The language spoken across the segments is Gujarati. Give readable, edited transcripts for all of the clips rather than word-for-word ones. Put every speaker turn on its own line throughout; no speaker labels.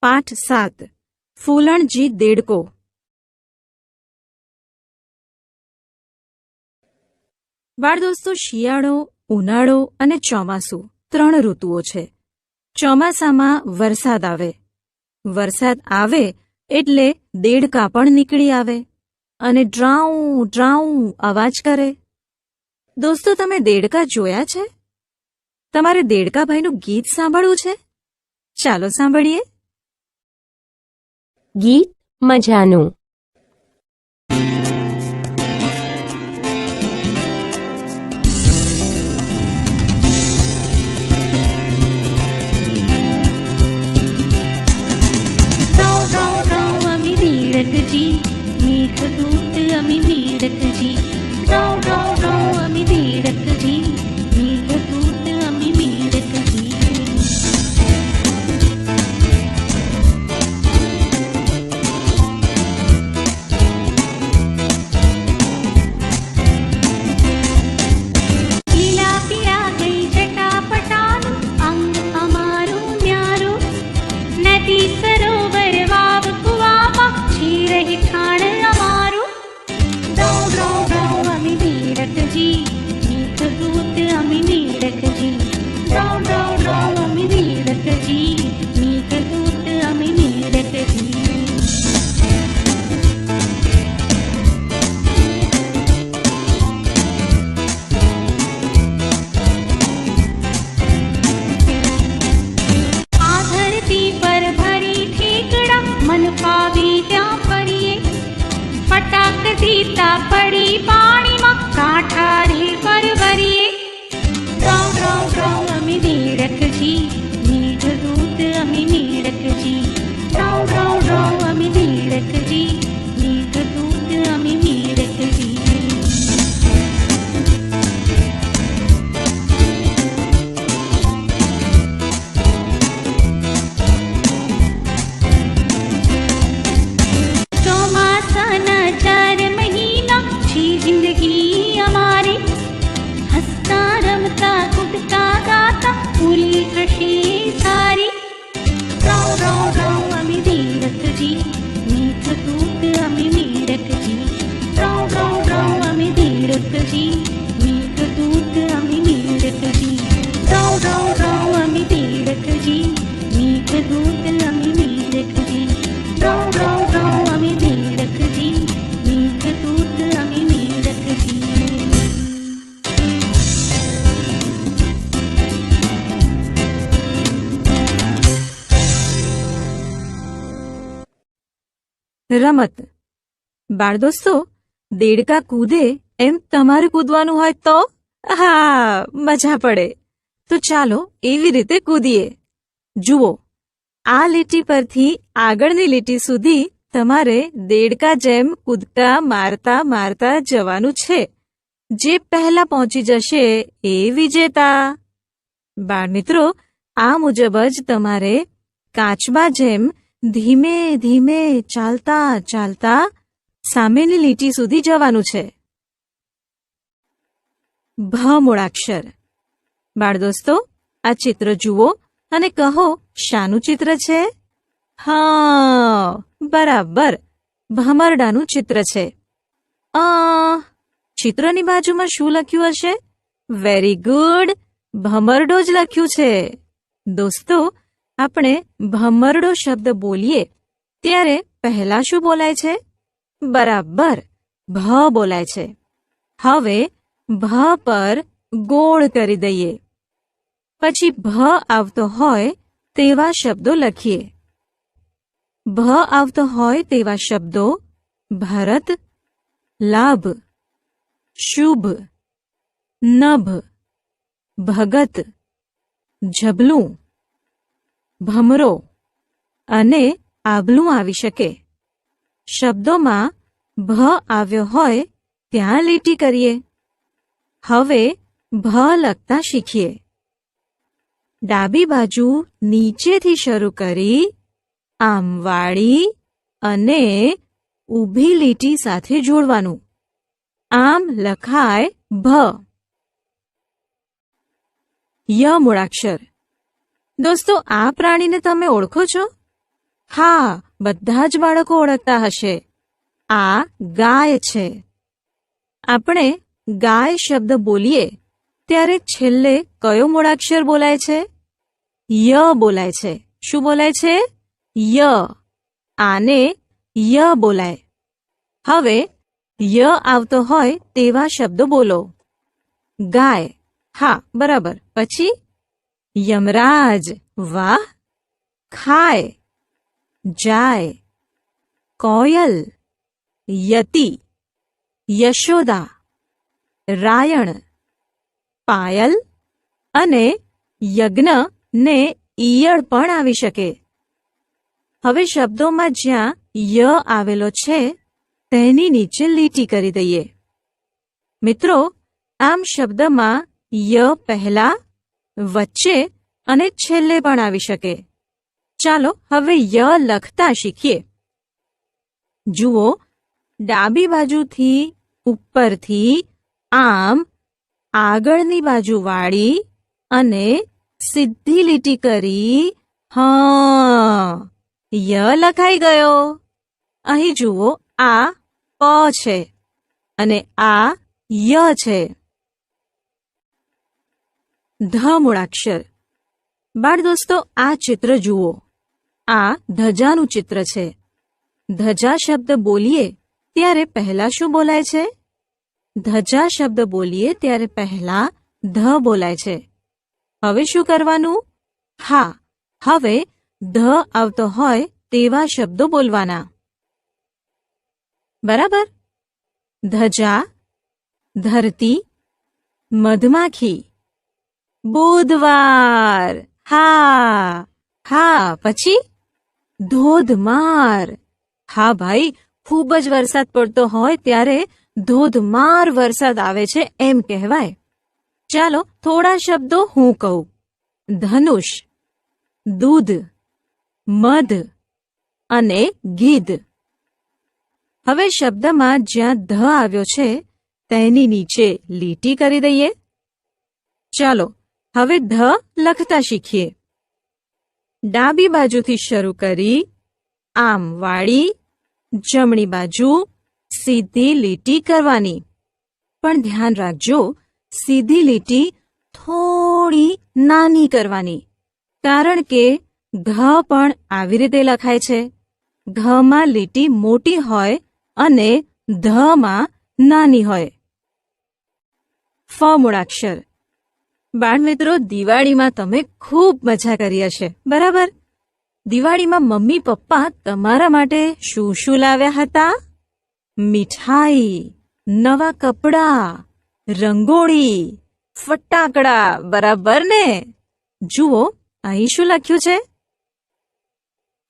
પાઠ 7 ફૂલણજી દેડકો. બાળ દોસ્તો, શિયાળો, ઉનાળો અને ચોમાસું 3 ઋતુઓ છે. ચોમાસામાં વરસાદ આવે. વરસાદ આવે એટલે દેડકા પણ નીકળી આવે અને ડ્રાઉં ડ્રાઉં અવાજ કરે. દોસ્તો, તમે દેડકા જોયા છે? તમારે દેડકાભાઈનું ગીત સાંભળવું છે? ચાલો સાંભળીએ.
ગીત મજાનું.
मीरकजी मेघदूत अमी मीरकजी रौ रौ रौ अमी मीरकजी मेघदूत अमी मीरकजी લીલા પીળા ગઈ ચટાપટાનું અંગ અમારું ન્યારું નદી સરોવર વાવ રહી ઠાણ અમારું રૌ રૌ રૌ અમી મીરકજી મેઘદૂત અમી મીરકજી રૌ રૌ રૌ અમી મીરકજી મેઘદૂત અમી મીરકજી આ ધરતી પર ભરી ઠેકડા મન પાવી ત્યાં ફટાક દીતા પડી પાણીમાં કાંઠા રે પરવરીએ રૌ રૌ રૌ અમી મીરકજી મેઘદૂત અમી મીરકજી રૌ રૌ રૌ અમી મીરકજી મેઘદૂત અમી મીરકજી जिंदगी हमारी हंसता रमता कुटता गाता पूरी थशी सारी रौ रौ रौ अमी मीरकजी मेघदूत अमी मीरकजी रौ रौ रौ अमी मीरकजी मेघदूत अमी मीरकजी रौ रौ रौ अमी मीरकजी मेघदूत अमी मीरकजी रौ रौ रौ अमी मीरकजी मेघदूत अमी
રમત. બાળ દોસ્તો, દેડકા કૂદે એમ તમારે કૂદવાનું હોય તો હા, મજા પડે. તો ચાલો એવી રીતે કૂદીએ. જુઓ, આ લીટી પરથી આગળની લીટી સુધી તમારે દેડકા જેમ કૂદકા મારતા મારતા જવાનું છે. જે પહેલા પહોંચી જશે એ વિજેતા. બાળમિત્રો, આ મુજબ જ તમારે કાચબા જેમ ધીમે ધીમે ચાલતા ચાલતા સામેની લીટી સુધી જવાનું છે. ભ મૂળાક્ષર. બાળ દોસ્તો, આ ચિત્ર જુઓ અને કહો શાનું ચિત્ર છે? હા, બરાબર, ભમરડાનું ચિત્ર છે. ચિત્રની બાજુમાં શું લખ્યું હશે? વેરી ગુડ, ભમરડો જ લખ્યું છે. દોસ્તો, આપણે ભમરડો શબ્દ બોલીએ ત્યારે પહેલા શું બોલાય છે? બરાબર, ભ બોલાય છે. હવે ભ પર ગોળ કરી દઈએ. પછી ભ આવતો હોય તેવા શબ્દો લખીએ. ભ આવતો હોય તેવા શબ્દો ભરત, લાભ, શુભ, નભ, ભગત, ઝબલું, ભમરો અને આભલું આવી શકે. શબ્દોમાં ભ આવ્યો હોય ત્યાં લીટી કરીએ. હવે ભ લખતા શીખીએ. ડાબી બાજુ નીચેથી શરૂ કરી આમ વાળી અને ઊભી લીટી સાથે જોડવાનું. આમ લખાય ભ. ય મૂળાક્ષર. દોસ્તો, આ પ્રાણીને તમે ઓળખો છો? હા, બધા જ બાળકો ઓળખતા હશે. આ ગાય છે. આપણે ગાય શબ્દ બોલીએ ત્યારે છેલ્લે કયો મૂળાક્ષર બોલાય છે? ય બોલાય છે. શું બોલાય છે? ય. આને ય બોલાય. હવે ય આવતો હોય તેવા શબ્દો બોલો. ગાય. હા, બરાબર. પછી યમરાજ. વાહ. ખાય. જાય. કોયલ. યતિ. યશોદા. રાયણ. પાયલ અને યજ્ઞ ને ઈયળ પણ આવી શકે. હવે શબ્દોમાં જ્યાં ય આવેલો છે તેની નીચે લીટી કરી દઈએ. મિત્રો, આમ શબ્દમાં ય પહેલા, વચ્ચે અને છેલ્લે પણ આવી શકે. ચાલો હવે ય લખતા શીખીએ. જુઓ, ડાબી બાજુથી ઉપરથી આમ આગળની બાજુ વાળી અને સીધી લીટી કરી. હા, ય લખાઈ ગયો. અહીં જુઓ, આ પ છે અને આ ય છે. ધ મૂળાક્ષર. બાળ દોસ્તો, આ ચિત્ર જુઓ. આ ધજાનું ચિત્ર છે. ધજા શબ્દ બોલીએ ત્યારે પહેલા શું બોલાય છે? ધજા શબ્દ બોલીએ ત્યારે પહેલા ધ બોલાય છે. હવે શું કરવાનું? હા, હવે ધ આવતો હોય તેવા શબ્દો બોલવાના. બરાબર? ધજા, ધરતી, મધમાખી, બુધવાર. હા હા. પછી ધોધમાર. હા ભાઈ, ખૂબ જ વરસાદ પડતો હોય ત્યારે ધોધમાર વરસાદ આવે છે એમ કહેવાય. ચાલો થોડા શબ્દો હું કહું. ધનુષ, દૂધ, મધ અને ગીધ. હવે શબ્દમાં જ્યાં ધ આવ્યો છે તેની નીચે લીટી કરી દઈએ. ચાલો હવે ધ લખતા શીખીએ. ડાબી બાજુથી શરૂ કરી આમ વાળી જમણી બાજુ સીધી લીટી કરવાની. પણ ધ્યાન રાખજો, સીધી લીટી થોડી નાની કરવાની, કારણ કે ઘ પણ આવી રીતે લખાય છે. ઘમાં લીટી મોટી હોય અને ધમાં નાની હોય. ફ મૂળાક્ષર. બાળમિત્રો, દિવાળીમાં તમે ખૂબ મજા કરી હશે, બરાબર? દિવાળીમાં મમ્મી પપ્પા તમારા માટે શું શું લાવ્યા હતા? મીઠાઈ, નવા કપડાં, રંગોળી, ફટાકડા. બરાબર ને? જુઓ, અહીં શું લખ્યું છે?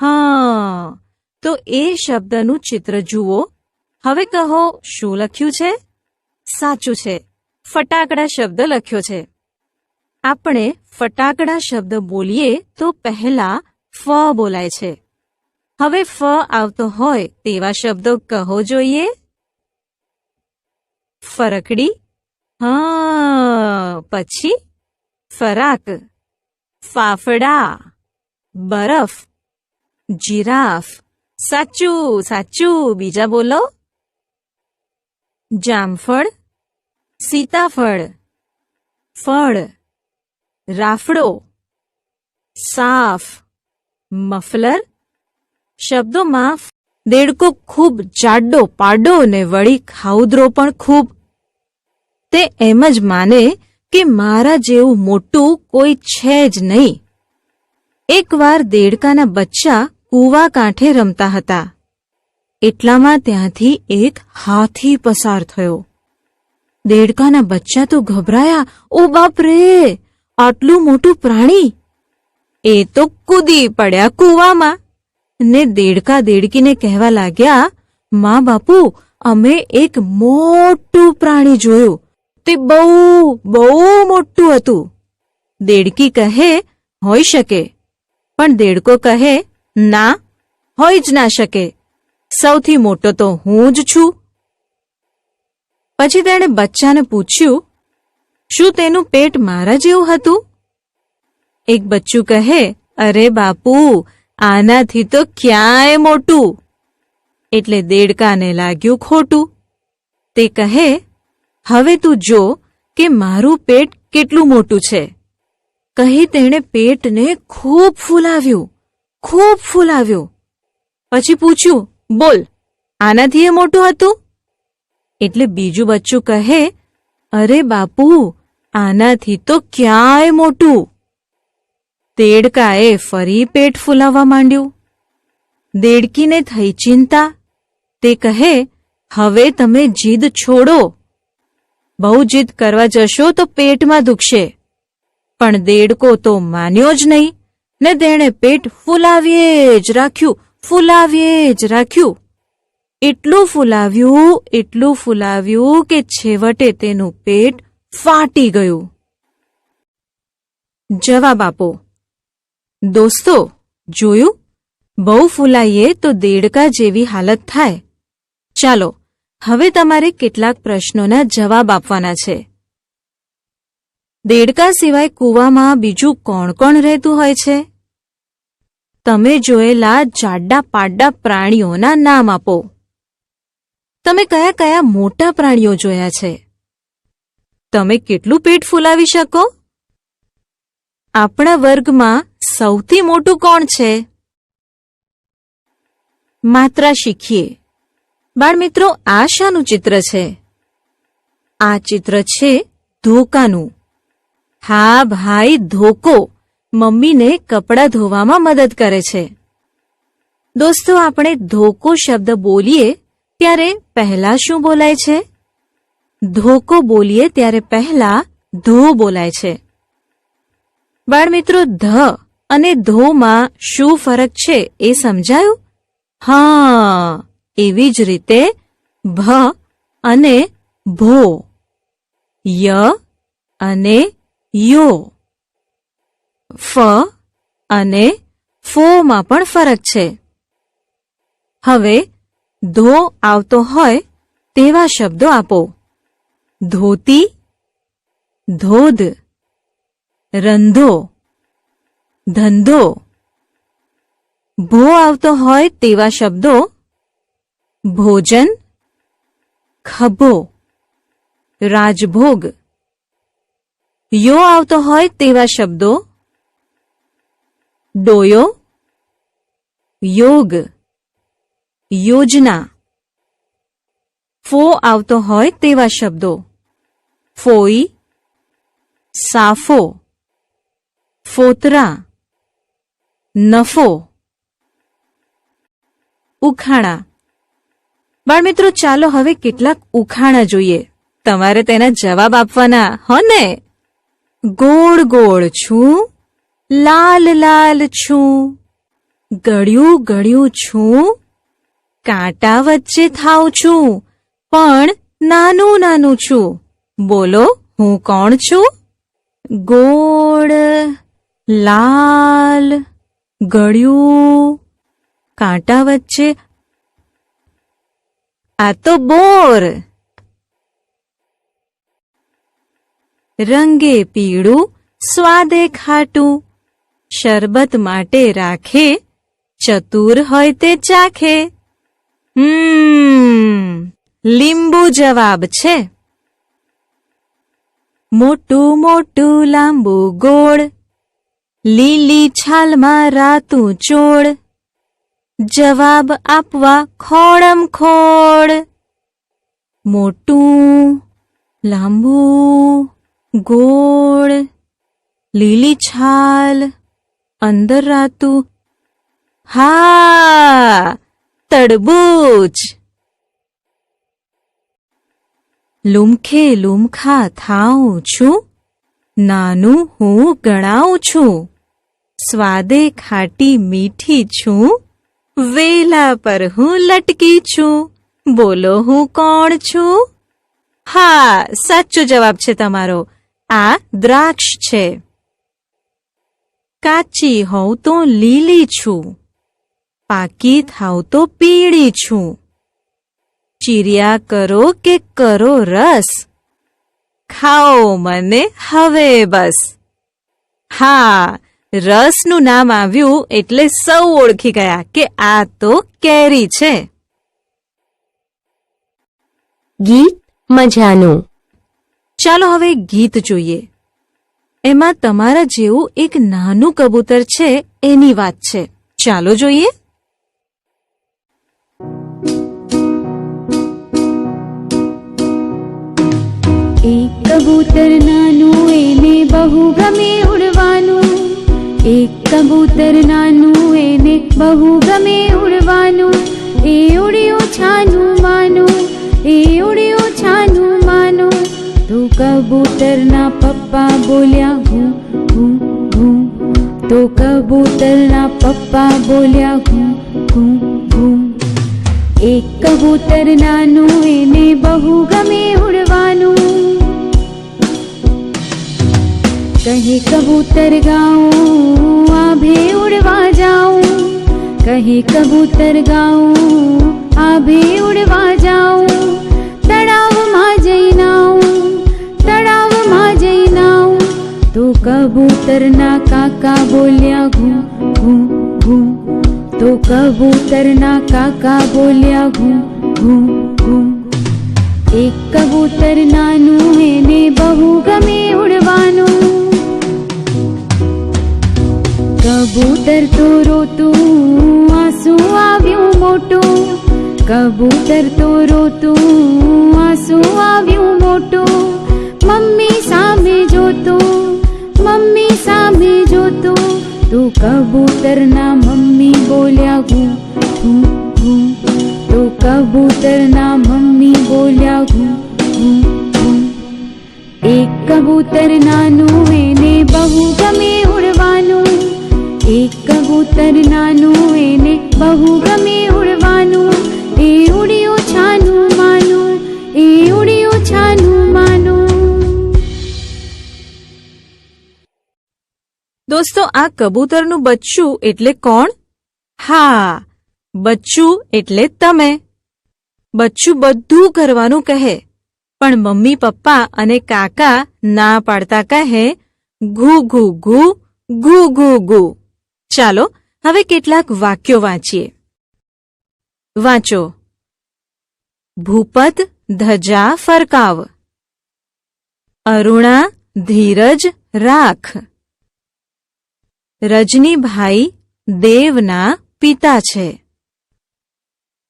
હા, તો એ શબ્દનું ચિત્ર જુઓ. હવે કહો, શું લખ્યું છે? સાચું છે, ફટાકડા શબ્દ લખ્યો છે. આપણે ફટાકડા શબ્દ બોલીએ તો પહેલા ફ બોલાય છે. હવે ફ આવતો હોય તેવા શબ્દો કહો જોઈએ. ફરકડી. હા. પછી ફરાક, ફાફડા, બરફ, જીરાફ. સાચું સાચું. બીજા બોલો. જામફળ, સીતાફળ, ફળ, રાફડો, સાફ, મફલર. શબ્દોમાં દેડકો ખૂબ જાડો પાડો ને વળી ખાઉદરો પણ ખૂબ. તે એમ જ માને કે મારા જેવું મોટું કોઈ છે જ નહીં. એકવાર દેડકાના બચ્ચા કૂવા કાંઠે રમતા હતા. એટલામાં ત્યાંથી એક હાથી પસાર થયો. દેડકાના બચ્ચા તો ગભરાયા. ઓ બાપ રે, આટલું મોટું પ્રાણી! એ તો કૂદી પડ્યા કૂવામાં ને દેડકા દેડકીને કહેવા લાગ્યા, માં બાપુ, અમે એક મોટું પ્રાણી જોયું. તે બહુ બહુ મોટું હતું. દેડકી કહે, હોઈ શકે. પણ દેડકો કહે, ના, હોઈ જ ના શકે. સૌથી મોટો તો હું જ છું. પછી તેણે બચ્ચાને પૂછ્યું, શું તેનું પેટ મારા જેવું હતું? એક બચ્ચું કહે, અરે બાપુ, આનાથી તો ક્યાંય મોટું. એટલે દેડકાને લાગ્યું ખોટું. તે કહે, હવે તું જો કે મારું પેટ કેટલું મોટું છે. કહી તેણે પેટને ખૂબ ફૂલાવ્યું. પછી પૂછ્યું, બોલ, આનાથી એ મોટું હતું? એટલે બીજું બચ્ચું કહે, અરે બાપુ, આનાથી તો ક્યાંય મોટું. દેડકાએ ફરી પેટ ફૂલાવવા માંડ્યું. દેડકીને થઈ ચિંતા. તે કહે, હવે તમે જીદ છોડો. બહુ જીદ કરવા જશો તો પેટમાં દુખશે. પણ દેડકો તો માન્યો જ નહીં ને તેણે પેટ ફૂલાવીએ જ રાખ્યું. એટલું ફૂલાવ્યું કે છેવટે તેનું પેટ ફાટી ગયું. જવાબ આપો. દોસ્તો, જોયું? બહુ ફૂલાઈએ તો દેડકા જેવી હાલત થાય. ચાલો, હવે તમારે કેટલાક પ્રશ્નોના જવાબ આપવાના છે. દેડકા સિવાય કૂવામાં બીજું કોણ કોણ રહેતું હોય છે? તમે જોયેલા જાડા પાડા પ્રાણીઓના નામ આપો. તમે કયા કયા મોટા પ્રાણીઓ જોયા છે? તમે કેટલું પેટ ફૂલાવી શકો? આપણા વર્ગમાં સૌથી મોટું કોણ છે? માત્રા શીખીએ. બાળમિત્રો, આ શાનું ચિત્ર છે? આ ચિત્ર છે ધોકાનું. હા ભાઈ, ધોકો મમ્મીને કપડાં ધોવામાં મદદ કરે છે. દોસ્તો, આપણે ધોકો શબ્દ બોલીએ ત્યારે પહેલા શું બોલાય છે? ધોકો બોલીએ ત્યારે પહેલા ધો બોલાય છે. બાળમિત્રો, ધ અને ધોમાં શું ફરક છે એ સમજાયું? હા, એવી જ રીતે ભ અને ભો, ય અને યો, ફ અને ફોમાં પણ ફરક છે. હવે ધો આવતો હોય તેવા શબ્દો આપો. ધોતી, ધોધ, રંધો, ધંધો. ભો આવતો હોય તેવા શબ્દો. ભોજન, ખભો, રાજભોગ. યો આવતો હોય તેવા શબ્દો. ડોયો, યોગ, યોજના. ફો આવતો હોય તેવા શબ્દો. ફોઈ, સાફો, ફોતરા, નફો. ઉખાણા. બાળમિત્રો, ચાલો હવે કેટલાક ઉખાણા જોઈએ. તમારે તેના જવાબ આપવાના હો ને? ગોળ ગોળ છું, લાલ લાલ છું, ગળ્યું ગળ્યું છું, કાંટા વચ્ચે થાઉં છું, પણ નાનું નાનું છું. બોલો, હું કોણ છું? ગોળ, લાલ, ગળ્યું, કાંટા વચ્ચે. આ તો બોર. રંગે પીળું, સ્વાદે ખાટું, શરબત માટે રાખે, ચતુર હોય તે ચાખે. લીંબુ જવાબ છે. મોટું મોટું લાંબુ ગોળ, લીલી છાલમાં રાતું ચોળ. જવાબ આપવા ખોડમ ખોડ. મોટું, લાંબુ, ગોળ, લીલી છાલ, અંદર રાતું. હા, તરબૂચ. લુમખે લુમખા થાઉં છું, નાનું હું ગણાવું છું, સ્વાદે ખાટી મીઠી છું, વેલા પર હું લટકી છું. બોલો, હું કોણ છું? હા, સાચો જવાબ છે તમારો. આ દ્રાક્ષ છે. કાચી હોઉં તો લીલી છું, પાકી થાઉં તો પીળી છું, ચીર્યા કરો કે કરો રસ, ખાઓ મને હવે બસ. હા, રસનું નામ આવ્યું એટલે સૌ ઓળખી ગયા કે આ તો કેરી છે.
ગીત મજાનું.
ચાલો હવે ગીત જોઈએ. એમાં તમારા જેવું એક નાનું કબૂતર છે એની વાત છે. ચાલો જોઈએ.
એક કબૂતર નાનું એને બહુ ગમે ઉડવાનું. એક કબૂતર નાનું એને બહુ ગમે ઉડવાનું. એ ઉડ્યું છાનું માનું, એ ઉડ્યું છાનું માનું. તો કબૂતરના પપ્પા બોલ્યા હું હું હું. તો કબૂતરના પપ્પા બોલ્યા હું હું હું. એક કબૂતર નાનું એને બહુ ગમે ઉડવાનું. કહે કબૂતર ગાઉં આભે ઉડવા જાઉં. કહે કબૂતર ગાઉં આભે ઉડવા જાઉં. તળાવમાં જઈ નાઉં, તળાવમાં જઈ નાઉં. તો કબૂતરના કાકા બોલ્યા ઘું ઘું ઘું. તો કબૂતરના કાકા બોલ્યા ઘું ઘું ઘું. એક કબૂતર નાનું એને બહુ ગમે ઉડવાનું. કબૂતર તો રોતું આંસુ આવ્યું મોટું. કબૂતર તો રોતું આંસુ આવ્યું મોટું. મમ્મી સામે જોતું, મમ્મી સામે જોતું. તો કબૂતરના મમ્મી બોલ્યા ઘું ઘું ઘું. તો કબૂતરના મમ્મી બોલ્યા ઘું ઘું ઘું. એક કબૂતર નાનું એને બહુ ગમે ઉડવાનું. એક કબૂતર નાનું એને બહુ ગમે ઉડવાનું. એ ઉડ્યું છાનું માનું, એ ઉડ્યું છાનું માનું.
દોસ્તો, આ કબૂતરનું બચ્ચું એટલે કોણ? હા, બચ્ચું એટલે તમે. બચ્ચું બધું કરવાનું કહે, પણ મમ્મી પપ્પા અને કાકા ના પાડતા કહે ઘૂ ઘૂ ઘૂ ઘૂ ઘૂ ઘૂ. ચાલો હવે કેટલાક વાક્યો વાંચીએ. વાંચો. ભૂપત ધજા ફરકાવ. અરુણા ધીરજ રાખ. રજનીભાઈ દેવના પિતા છે.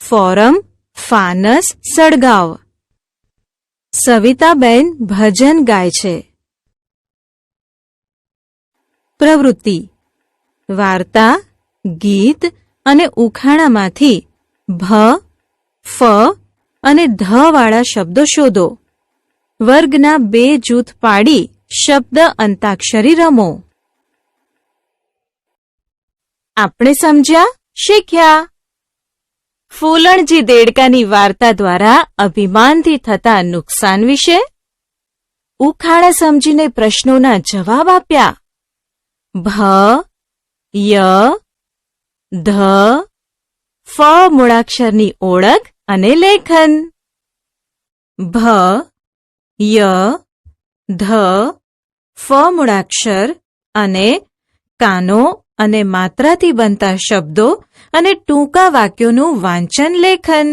ફોરમ ફાનસ સળગાવ. સવિતાબેન ભજન ગાય છે. પ્રવૃત્તિ. વાર્તા, ગીત અને ઉખાણામાંથી ભ, ફ અને ધ વાળા શબ્દો શોધો. વર્ગના 2 જૂથ પાડી શબ્દ અંતાક્ષરી રમો. આપણે સમજ્યા, શીખ્યા. ફૂલણજી દેડકાની વાર્તા દ્વારા અભિમાનથી થતા નુકસાન વિશે, ઉખાણા સમજીને પ્રશ્નોના જવાબ આપ્યા. ભ, ય, ધ, ફ મૂળાક્ષરની ઓળખ અને લેખન. ભ, ય, ધ, ફ મૂળાક્ષર અને કાનો અને માત્રાથી બનતા શબ્દો અને ટૂંકા વાક્યોનું વાંચન લેખન.